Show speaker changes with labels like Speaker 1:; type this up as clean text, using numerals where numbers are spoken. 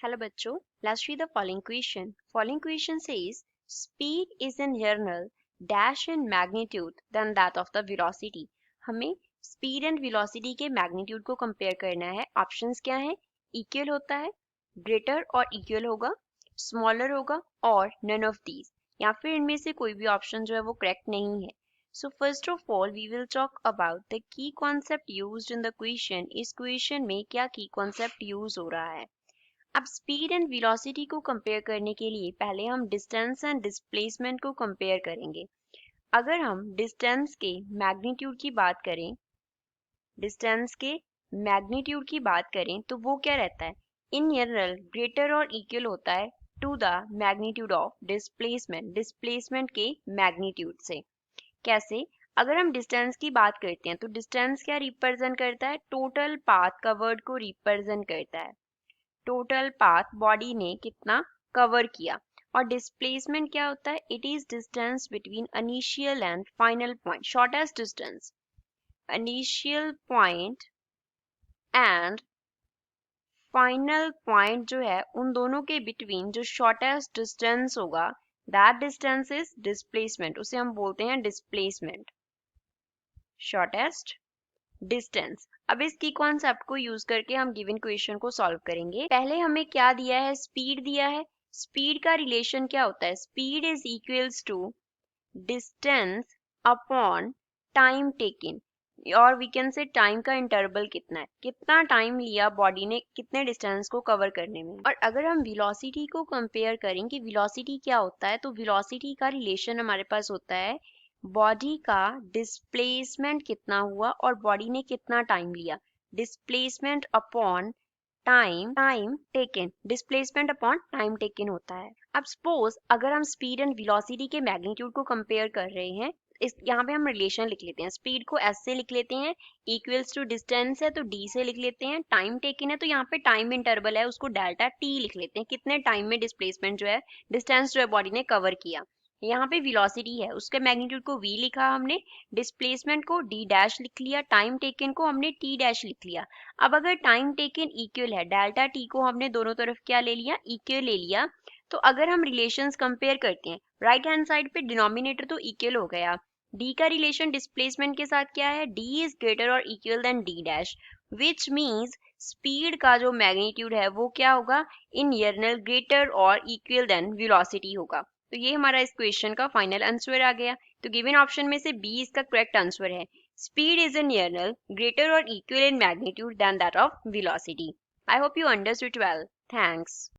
Speaker 1: Hello बच्चों, let's read the following question. Following question says speed is in general dash in magnitude than that of the velocity. हमें speed and velocity के magnitude को compare करना है. Options क्या है? Equal होता है, greater और equal होगा, smaller होगा और none of these. या फिर इनमें से कोई भी option जो है वो correct नहीं है. So first of all we will talk about the key concept used in the question. इस question में क्या key concept use हो रहा है. अब स्पीड एंड वेलोसिटी को कंपेयर करने के लिए पहले हम डिस्टेंस एंड डिस्प्लेसमेंट को कंपेयर करेंगे. अगर हम डिस्टेंस के मैग्नीट्यूड की बात करें तो वो क्या रहता है? इन जनरल ग्रेटर और इक्वल होता है to the magnitude of displacement के मैग्नीट्यूड से. कैसे? अगर हम डिस्टेंस की बात करते हैं तो डिस्टेंस क्या रिप्रेजेंट करता है? टोटल पाथ कवर्ड को रिप्रेजेंट करता है. टोटल पाथ बॉडी ने कितना कवर किया. और डिस्प्लेसमेंट क्या होता है? It is distance between initial and final point. Shortest distance initial point and final point जो है उन दोनों के बिटवीन जो शॉर्टेस्ट डिस्टेंस होगा दैट डिस्टेंस इज डिस्प्लेसमेंट. उसे हम बोलते हैं डिस्प्लेसमेंट. Shortest distance. अब इस की कॉन्सेप्ट को यूज करके हम गिवन क्वेश्चन को सॉल्व करेंगे. पहले हमें क्या दिया है? स्पीड दिया है. स्पीड का रिलेशन क्या होता है? Speed is equals to distance upon time taken, और वी कैन से टाइम का इंटरवल कितना है, कितना टाइम लिया बॉडी ने कितने डिस्टेंस को कवर करने में. और अगर हम वेलोसिटी को कंपेयर करें कि वेलोसिटी क्या होता है, तो वेलोसिटी का रिलेशन हमारे पास होता है बॉडी का डिस्प्लेसमेंट कितना हुआ और बॉडी ने कितना टाइम लिया. Displacement upon time taken. Displacement upon time taken होता है. अब सपोज अगर हम स्पीड एंड वेलोसिटी के मैग्नीट्यूड को कंपेयर कर रहे हैं, इस यहाँ पे हम रिलेशन लिख लेते हैं. स्पीड को एस से लिख लेते हैं, इक्वल्स टू डिस्टेंस है तो डी से लिख लेते हैं, टाइम टेकन है तो यहाँ पे टाइम इंटरवल है उसको डेल्टा टी लिख लेते हैं. कितने टाइम में डिस्प्लेसमेंट जो है डिस्टेंस जो है बॉडी ने कवर किया. यहाँ पे वेलोसिटी है उसके मैग्नीट्यूड को v लिखा हमने, डिस्प्लेसमेंट को d डैश लिख लिया, टाइम टेकन को हमने t डैश लिख लिया. अब अगर टाइम टेकन इक्वल है, डेल्टा t को हमने दोनों तरफ क्या ले लिया? इक्वल ले लिया. तो अगर हम रिलेशंस कंपेयर करते हैं, राइट हैंड साइड पे डिनोमिनेटर तो इक्वल हो गया. d का रिलेशन डिस्प्लेसमेंट के साथ क्या है? d इज ग्रेटर और equal than d dash, which means speed का जो मैग्नीट्यूड है वो क्या होगा? इन जनरल ग्रेटर और इक्वल देन वेलोसिटी होगा. तो ये हमारा इस क्वेश्चन का फाइनल आंसर आ गया. तो गिवन ऑप्शन में से बी इसका करेक्ट आंसर है. Speed is in general greater और equal in magnitude than that of velocity. I hope you understood well. Thanks.